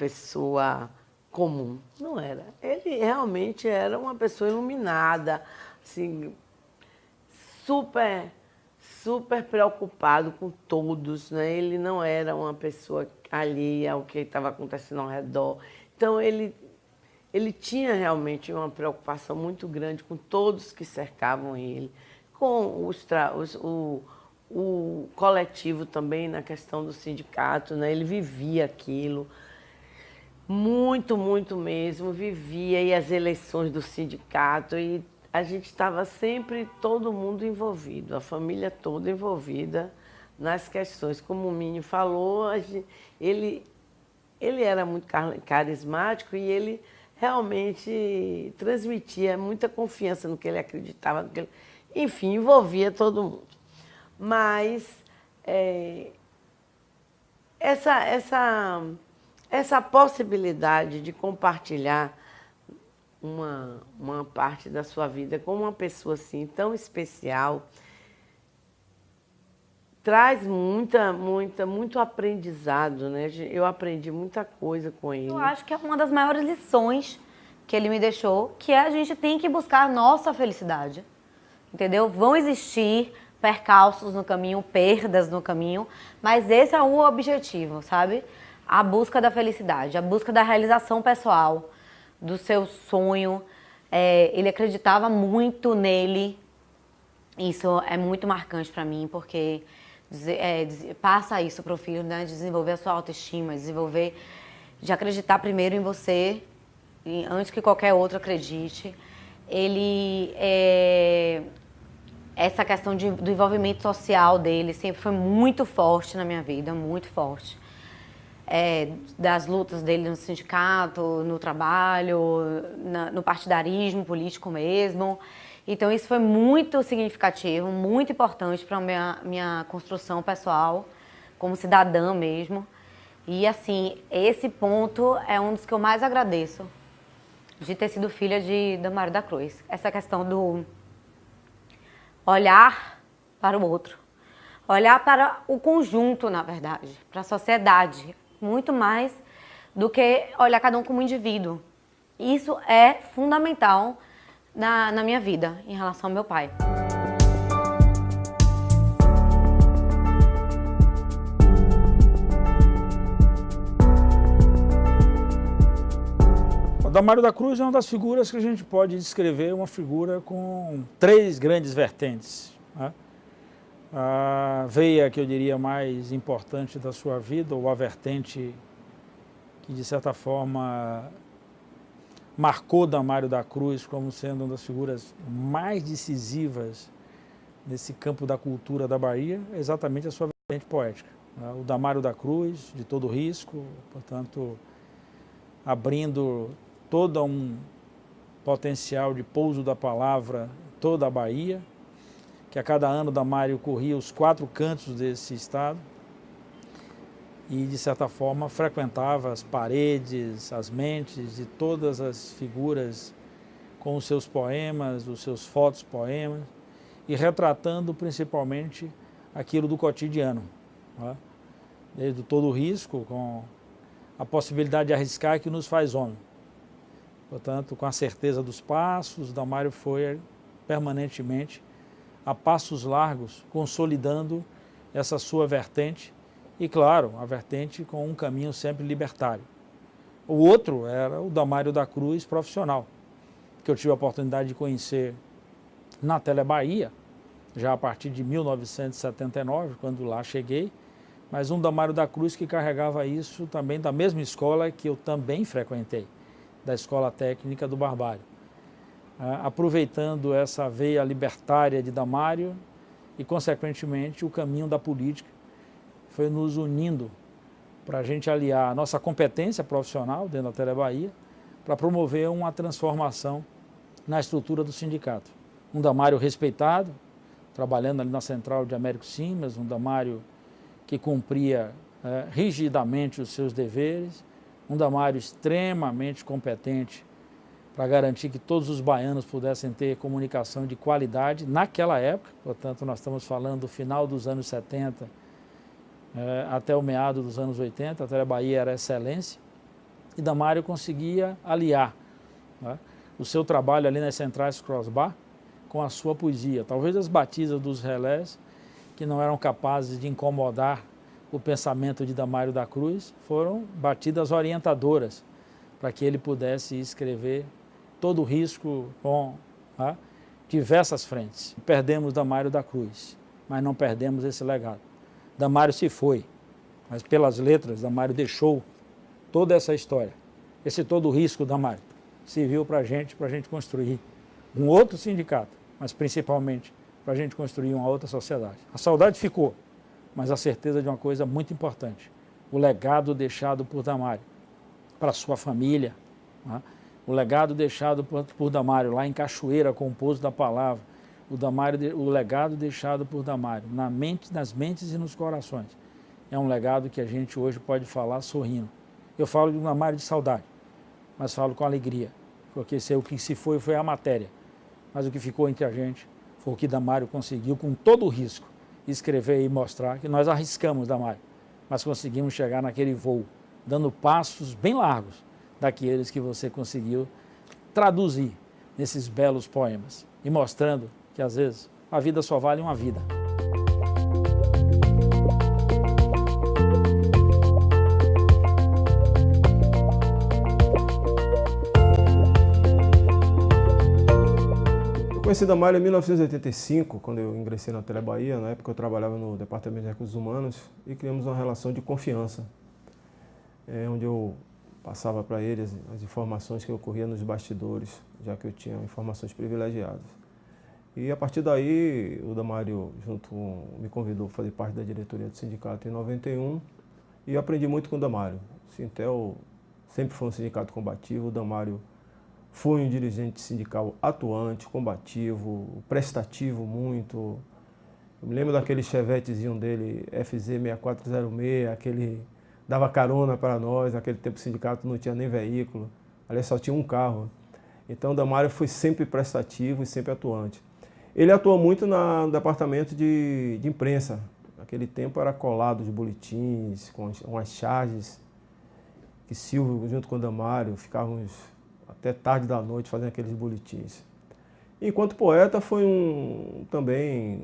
pessoa comum, não era. Ele realmente era uma pessoa iluminada, assim, super, super preocupado com todos, né? Ele não era uma pessoa alheia ao que estava acontecendo ao redor. Então, ele tinha realmente uma preocupação muito grande com todos que cercavam ele, com o coletivo também na questão do sindicato, né? Ele vivia aquilo. Muito, muito mesmo, vivia e as eleições do sindicato e a gente estava sempre todo mundo envolvido, a família toda envolvida nas questões. Como o Minho falou, ele, ele era muito carismático e ele realmente transmitia muita confiança no que ele acreditava, enfim, envolvia todo mundo. Mas essa, essa, essa possibilidade de compartilhar uma parte da sua vida com uma pessoa assim tão especial traz muito aprendizado, né? Eu aprendi muita coisa com ele. Eu acho que é uma das maiores lições que ele me deixou, que é a gente tem que buscar a nossa felicidade, entendeu? Vão existir percalços no caminho, perdas no caminho, mas esse é o objetivo, sabe? A busca da felicidade, a busca da realização pessoal, do seu sonho. Ele acreditava muito nele. Isso é muito marcante para mim, porque passa isso para o filho, né? Desenvolver a sua autoestima, de acreditar primeiro em você, antes que qualquer outro acredite. Essa questão do envolvimento social dele sempre foi muito forte na minha vida, muito forte. Das lutas dele no sindicato, no trabalho, no partidarismo político mesmo. Então isso foi muito significativo, muito importante para a minha construção pessoal, como cidadã mesmo. E assim, esse ponto é um dos que eu mais agradeço, de ter sido filha de Damário da Cruz. Essa questão do olhar para o outro, olhar para o conjunto, na verdade, para a sociedade, muito mais do que olhar cada um como indivíduo. Isso é fundamental na minha vida, em relação ao meu pai. O Damário da Cruz é uma das figuras que a gente pode descrever, uma figura com 3 grandes vertentes, né? A veia que eu diria mais importante da sua vida, ou a vertente que de certa forma marcou Damário da Cruz como sendo uma das figuras mais decisivas nesse campo da cultura da Bahia, é exatamente a sua vertente poética. O Damário da Cruz, de todo risco, portanto, abrindo todo um potencial de pouso da palavra em toda a Bahia, que a cada ano Damário corria os 4 cantos desse estado e, de certa forma, frequentava as paredes, as mentes de todas as figuras com os seus poemas, os seus fotos-poemas, e retratando principalmente aquilo do cotidiano, né? Desde todo o risco, com a possibilidade de arriscar que nos faz homem. Portanto, com a certeza dos passos, Damário foi permanentemente a passos largos, consolidando essa sua vertente e, claro, a vertente com um caminho sempre libertário. O outro era o Damário da Cruz profissional, que eu tive a oportunidade de conhecer na Telebahia, já a partir de 1979, quando lá cheguei, mas um Damário da Cruz que carregava isso também da mesma escola que eu também frequentei, da Escola Técnica do Barbalho. Aproveitando essa veia libertária de Damário e, consequentemente, o caminho da política, foi nos unindo para a gente aliar a nossa competência profissional dentro da Telebahia para promover uma transformação na estrutura do sindicato. Um Damário respeitado, trabalhando ali na central de Américo Simas, um Damário que cumpria rigidamente os seus deveres, um Damário extremamente competente para garantir que todos os baianos pudessem ter comunicação de qualidade naquela época. Portanto, nós estamos falando do final dos anos 70 até o meado dos anos 80, a Telebahia era excelência. E Damário conseguia aliar, né, o seu trabalho ali nas centrais Crossbar com a sua poesia. Talvez as batidas dos relés, que não eram capazes de incomodar o pensamento de Damário da Cruz, foram batidas orientadoras para que ele pudesse escrever todo o risco com, né, diversas frentes. Perdemos Damário da Cruz, mas não perdemos esse legado. Damário se foi, mas pelas letras, Damário deixou toda essa história. Esse todo o risco, Damário, serviu para a gente construir um outro sindicato, mas principalmente para a gente construir uma outra sociedade. A saudade ficou, mas a certeza de uma coisa muito importante: o legado deixado por Damário para a sua família, né? O legado deixado por Damário lá em Cachoeira, com o Pouso da Palavra, o legado deixado por Damário nas mentes e nos corações, é um legado que a gente hoje pode falar sorrindo. Eu falo de um Damário de saudade, mas falo com alegria, porque o que se foi a matéria, mas o que ficou entre a gente foi o que Damário conseguiu, com todo o risco, escrever e mostrar que nós arriscamos, Damário, mas conseguimos chegar naquele voo, dando passos bem largos daqueles que você conseguiu traduzir nesses belos poemas e mostrando que, às vezes, a vida só vale uma vida. Eu conheci Damário em 1985, quando eu ingressei na Telebahia. Na época eu trabalhava no Departamento de Recursos Humanos e criamos uma relação de confiança, onde eu passava para ele as informações que ocorriam nos bastidores, já que eu tinha informações privilegiadas. E a partir daí, o Damário me convidou para fazer parte da diretoria do sindicato em 91 e aprendi muito com o Damário. O Sintel sempre foi um sindicato combativo. O Damário foi um dirigente sindical atuante, combativo, prestativo muito. Eu me lembro daquele chevetezinho dele, FZ6406, aquele dava carona para nós. Naquele tempo o sindicato não tinha nem veículo, aliás, só tinha um carro. Então o Damário foi sempre prestativo e sempre atuante. Ele atuou muito no departamento de imprensa. Naquele tempo era colado os boletins, com as charges, que Silvio, junto com o Damário, ficávamos até tarde da noite fazendo aqueles boletins. Enquanto poeta, foi também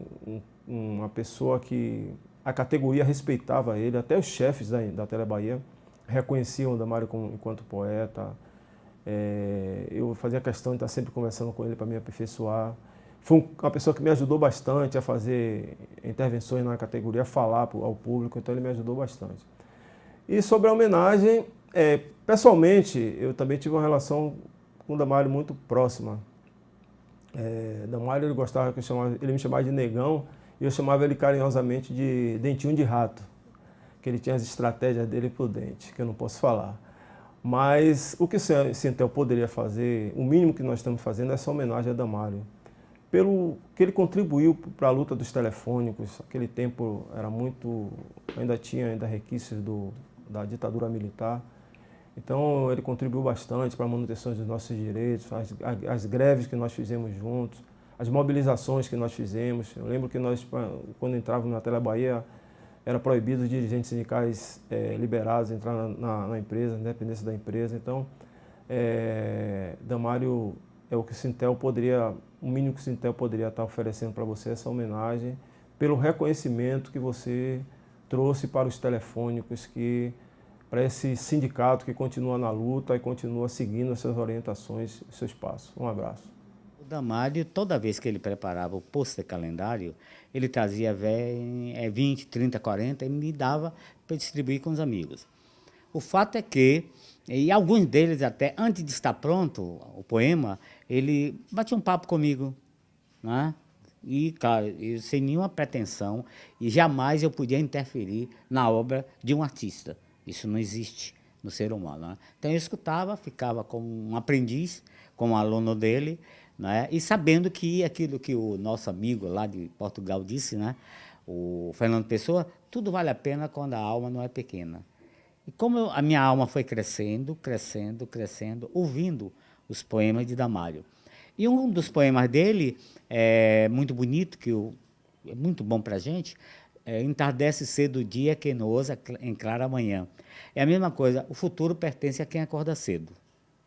uma pessoa que a categoria respeitava ele, até os chefes da Telebahia reconheciam o Damário enquanto poeta. Eu fazia questão de estar sempre conversando com ele para me aperfeiçoar. Foi uma pessoa que me ajudou bastante a fazer intervenções na categoria, a falar ao público, então ele me ajudou bastante. E sobre a homenagem, pessoalmente, eu também tive uma relação com o Damário muito próxima. Damário, ele gostava que ele me chamava de negão, e eu chamava ele carinhosamente de dentinho de rato, que ele tinha as estratégias dele pro dente, que eu não posso falar. Mas o que o Sintel poderia fazer, o mínimo que nós estamos fazendo é essa homenagem a Damário, pelo que ele contribuiu para a luta dos telefônicos. Aquele tempo era ainda tinha requisitos da ditadura militar. Então ele contribuiu bastante para a manutenção dos nossos direitos, as greves que nós fizemos juntos, as mobilizações que nós fizemos. Eu lembro que nós, quando entrávamos na Telebahia, era proibido os dirigentes sindicais liberados entrar na empresa, independência da empresa. Então, Damário é o que o mínimo que o Sintel poderia estar oferecendo para você, essa homenagem, pelo reconhecimento que você trouxe para os telefônicos, para esse sindicato que continua na luta e continua seguindo as suas orientações, os seus passos. Um abraço. O Damário, toda vez que ele preparava o pôster calendário, ele trazia 20, 30, 40 e me dava para distribuir com os amigos. O fato é que, e alguns deles até, antes de estar pronto o poema, ele batia um papo comigo, né? E, claro, eu, sem nenhuma pretensão, e jamais eu podia interferir na obra de um artista. Isso não existe no ser humano, né? Então eu escutava, ficava como um aprendiz, como um aluno dele, né? E sabendo que aquilo que o nosso amigo lá de Portugal disse, né? O Fernando Pessoa, tudo vale a pena quando a alma não é pequena. E como a minha alma foi crescendo, crescendo, crescendo, ouvindo os poemas de Damário. E um dos poemas dele, muito bonito, é muito bom para a gente, Entardece cedo o dia, quem não ousa enclara amanhã. É a mesma coisa, o futuro pertence a quem acorda cedo.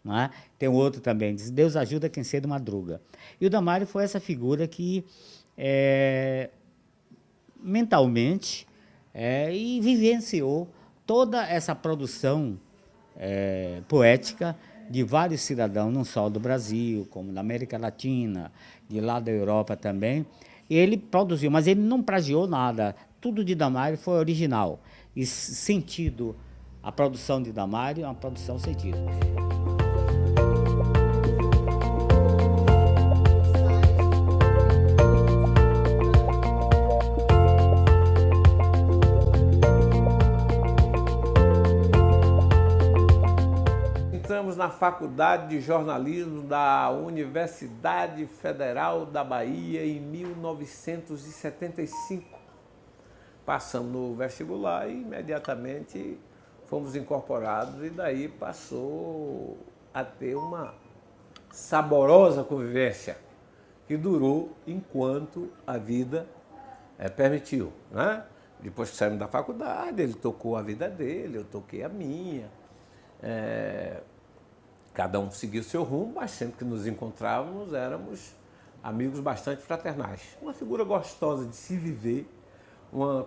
Não é? Tem outro também, diz, Deus ajuda quem cedo madruga. E o Damário foi essa figura que, mentalmente, e vivenciou toda essa produção poética de vários cidadãos, não só do Brasil, como da América Latina, de lá da Europa também. Ele produziu, mas ele não plagiou nada. Tudo de Damário foi original. E sentido, a produção de Damário é uma produção sentido. Entramos na Faculdade de Jornalismo da Universidade Federal da Bahia em 1975. Passamos no vestibular e imediatamente fomos incorporados e daí passou a ter uma saborosa convivência que durou enquanto a vida permitiu, né? Depois que saímos da faculdade, ele tocou a vida dele, eu toquei a minha. Cada um seguiu o seu rumo, mas sempre que nos encontrávamos éramos amigos bastante fraternais. Uma figura gostosa de se viver, uma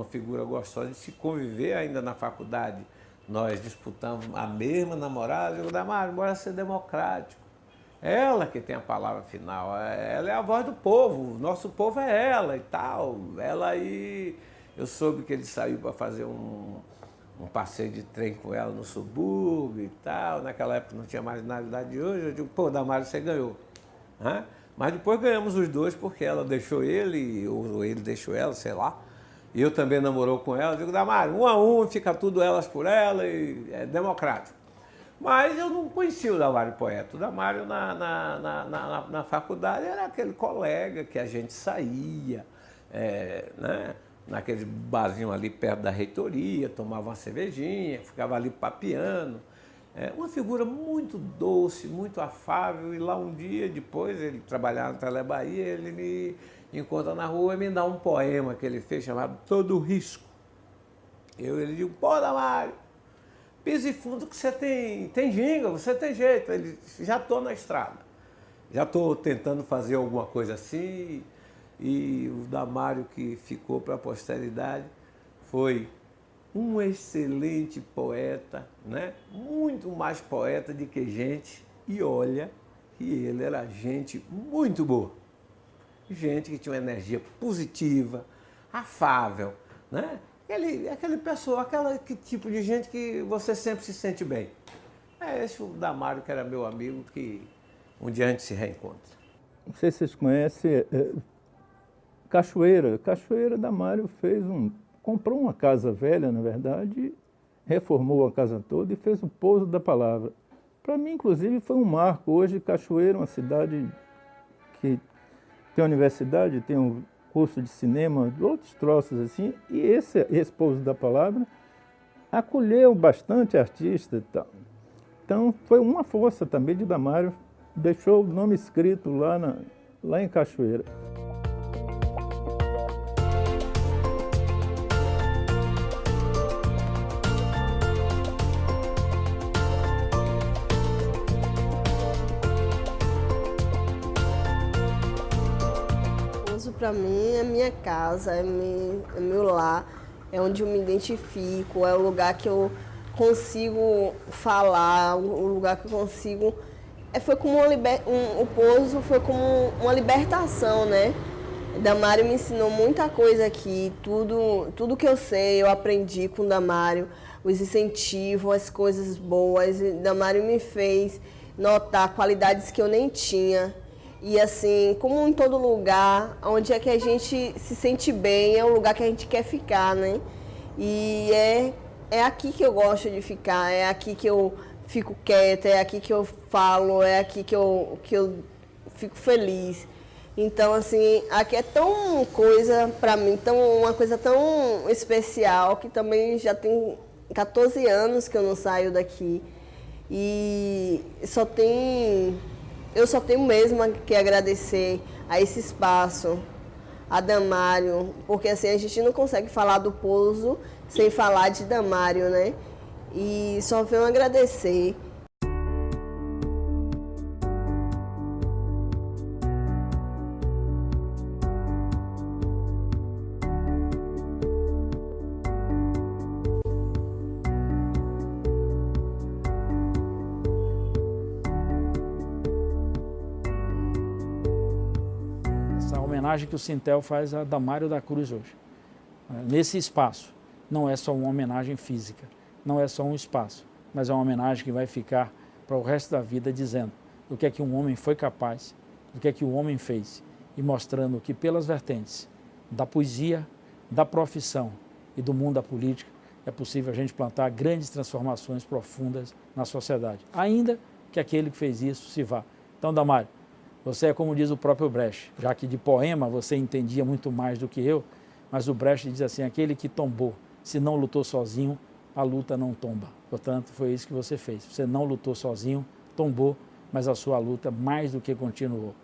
figura gostosa de se conviver ainda na faculdade. Nós disputamos a mesma namorada, eu digo, Damário, bora ser democrático. Ela que tem a palavra final, ela é a voz do povo, o nosso povo é ela e tal. Ela aí, eu soube que ele saiu para fazer um passeio de trem com ela no subúrbio e tal. Naquela época não tinha marginalidade de hoje. Eu digo, pô, Damário, você ganhou. Né? Mas depois ganhamos os dois porque ela deixou ele, ou ele deixou ela, sei lá. E eu também namorou com ela. Eu digo, Damário, 1 a 1, fica tudo elas por ela e é democrático. Mas eu não conhecia o Damário poeta. O Damário na faculdade era aquele colega que a gente saía, né? Naquele barzinho ali perto da reitoria, tomava uma cervejinha, ficava ali papeando. Uma figura muito doce, muito afável, e lá um dia depois, ele trabalhava na Tele Bahia, ele me encontra na rua e me dá um poema que ele fez chamado Todo Risco. Ele digo, pô, Damário, pise fundo que você tem ginga, você tem jeito. Ele já estou na estrada, já estou tentando fazer alguma coisa assim. E o Damário que ficou para a posteridade foi um excelente poeta, né? Muito mais poeta do que gente, e olha que ele era gente muito boa, gente que tinha uma energia positiva, afável, né? Aquele pessoa, aquele tipo de gente que você sempre se sente bem. É esse o Damário que era meu amigo, que um dia a gente se reencontra. Não sei se vocês conhecem Cachoeira. Cachoeira, Damário comprou uma casa velha, na verdade, reformou a casa toda e fez o Pouso da Palavra. Para mim, inclusive, foi um marco. Hoje, Cachoeira é uma cidade que tem universidade, tem um curso de cinema, outros troços assim, e esse Pouso da Palavra acolheu bastante artista e tal. Então, foi uma força também de Damário, deixou o nome escrito lá em Cachoeira. Para mim é minha casa, é meu lar, é onde eu me identifico, é o lugar que eu consigo falar, o lugar que eu consigo... Foi como o Pouso foi como uma libertação, né? Damário me ensinou muita coisa aqui, tudo que eu sei eu aprendi com Damário, os incentivos, as coisas boas. Damário me fez notar qualidades que eu nem tinha. E assim, como em todo lugar, onde é que a gente se sente bem, é o lugar que a gente quer ficar, né? E é aqui que eu gosto de ficar, é aqui que eu fico quieta, é aqui que eu falo, é aqui que eu fico feliz. Então, assim, aqui é tão coisa para mim, uma coisa tão especial, que também já tem 14 anos que eu não saio daqui. E eu só tenho mesmo que agradecer a esse espaço, a Damário, porque assim a gente não consegue falar do pouso sem falar de Damário, né? E só venho agradecer. Essa homenagem que o Sintel faz a Damário da Cruz hoje. Nesse espaço, não é só uma homenagem física, não é só um espaço, mas é uma homenagem que vai ficar para o resto da vida dizendo do que é que um homem foi capaz, do que é que o homem fez, e mostrando que pelas vertentes da poesia, da profissão e do mundo da política, é possível a gente plantar grandes transformações profundas na sociedade, ainda que aquele que fez isso se vá. Então, Damário, você é como diz o próprio Brecht, já que de poema você entendia muito mais do que eu, mas o Brecht diz assim, aquele que tombou, se não lutou sozinho, a luta não tomba. Portanto, foi isso que você fez. Você não lutou sozinho, tombou, mas a sua luta mais do que continuou.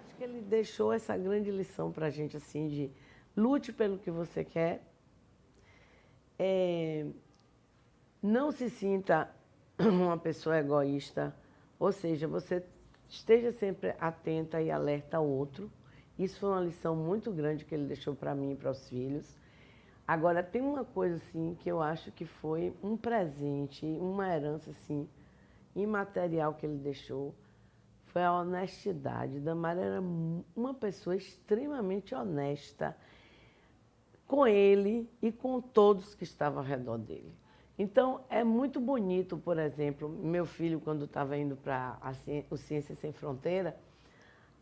Acho que ele deixou essa grande lição para a gente, assim, de lute pelo que você quer, não se sinta uma pessoa egoísta, ou seja, você esteja sempre atenta e alerta ao outro. Isso foi uma lição muito grande que ele deixou para mim e para os filhos. Agora, tem uma coisa assim que eu acho que foi um presente, uma herança assim, imaterial que ele deixou, foi a honestidade. Damário era uma pessoa extremamente honesta com ele e com todos que estavam ao redor dele. Então, é muito bonito, por exemplo, meu filho, quando estava indo para o Ciência Sem Fronteira,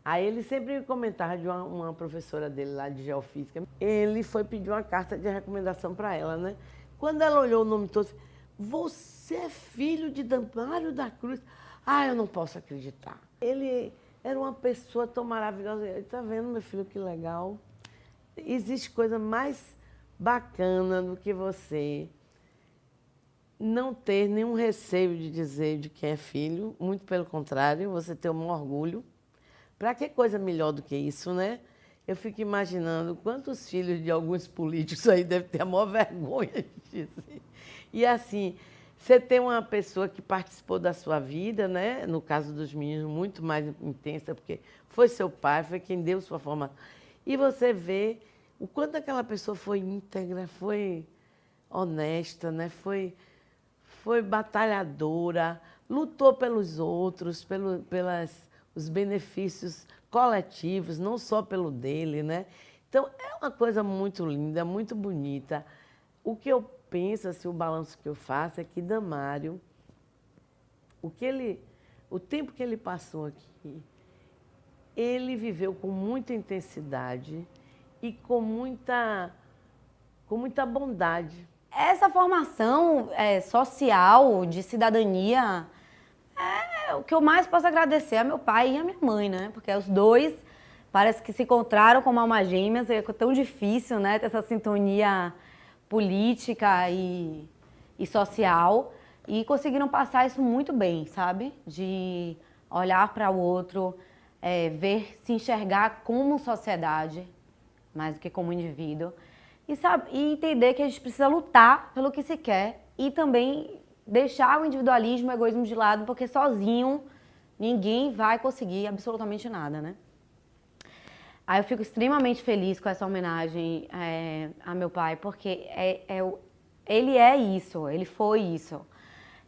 aí ele sempre comentava de uma professora dele lá de geofísica. Ele foi pedir uma carta de recomendação para ela, né? Quando ela olhou o nome todo, você é filho de Damário da Cruz? Ah, eu não posso acreditar. Ele era uma pessoa tão maravilhosa. Está vendo, meu filho, que legal? Existe coisa mais bacana do que você não ter nenhum receio de dizer de quem é filho, muito pelo contrário, você ter um orgulho. Para que coisa melhor do que isso, né? Eu fico imaginando quantos filhos de alguns políticos aí devem ter a maior vergonha disso. E assim, você ter uma pessoa que participou da sua vida, né? No caso dos meninos, muito mais intensa, porque foi seu pai, foi quem deu sua formação. E você vê o quanto aquela pessoa foi íntegra, foi honesta, né? Foi batalhadora, lutou pelos outros, pelos os benefícios coletivos, não só pelo dele, né? Então, é uma coisa muito linda, muito bonita. O que eu penso, assim, o balanço que eu faço é que Damário, o tempo que ele passou aqui, ele viveu com muita intensidade e com muita bondade. Essa formação social, de cidadania, o que eu mais posso agradecer é meu pai e a minha mãe, né? Porque os dois parece que se encontraram como almas gêmeas, é tão difícil, né? Ter essa sintonia política e social, e conseguiram passar isso muito bem, sabe? De olhar para o outro, se enxergar como sociedade, mais do que como indivíduo, e entender que a gente precisa lutar pelo que se quer e também deixar o individualismo, o egoísmo de lado, porque sozinho ninguém vai conseguir absolutamente nada, né? Aí eu fico extremamente feliz com essa homenagem a meu pai, porque ele é isso, ele foi isso.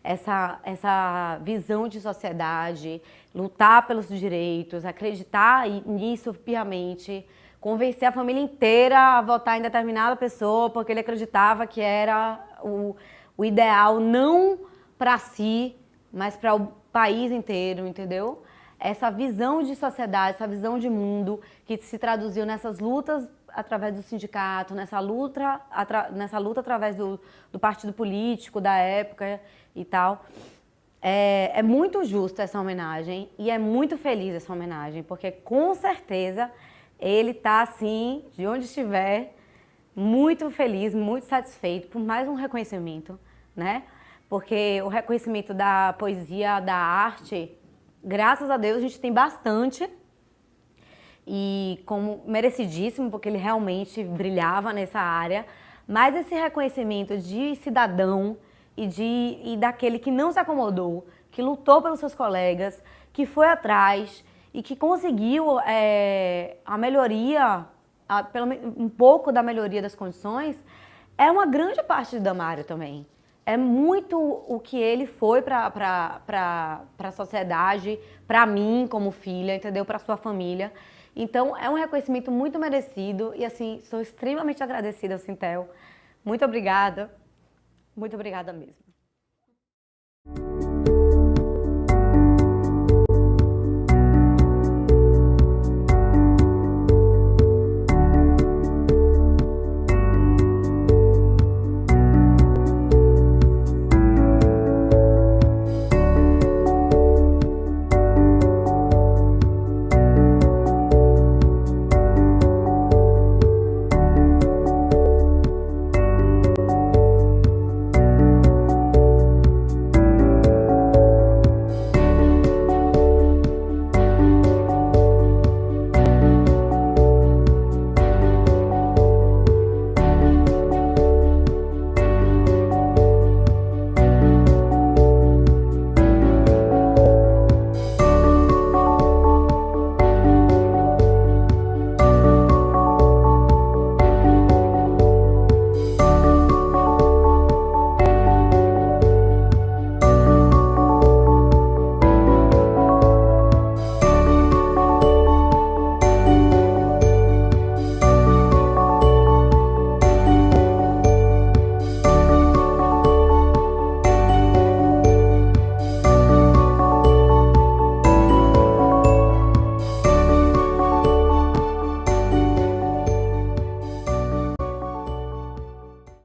Essa visão de sociedade, lutar pelos direitos, acreditar nisso piamente, convencer a família inteira a votar em determinada pessoa, porque ele acreditava que era o ideal, não para si, mas para o país inteiro, entendeu? Essa visão de sociedade, essa visão de mundo que se traduziu nessas lutas através do sindicato, nessa luta através do partido político da época e tal. É muito justa essa homenagem e é muito feliz essa homenagem, porque com certeza ele está, assim, de onde estiver, muito feliz, muito satisfeito por mais um reconhecimento, né? Porque o reconhecimento da poesia, da arte, graças a Deus a gente tem bastante. e como merecidíssimo, porque ele realmente brilhava nessa área, mas esse reconhecimento de cidadão e daquele que não se acomodou, que lutou pelos seus colegas, que foi atrás e que conseguiu a melhoria, um pouco da melhoria das condições, é uma grande parte de Damário também. É muito o que ele foi para a sociedade, para mim como filha, entendeu? Para sua família. Então, é um reconhecimento muito merecido e, assim, sou extremamente agradecida ao Sintel. Muito obrigada mesmo.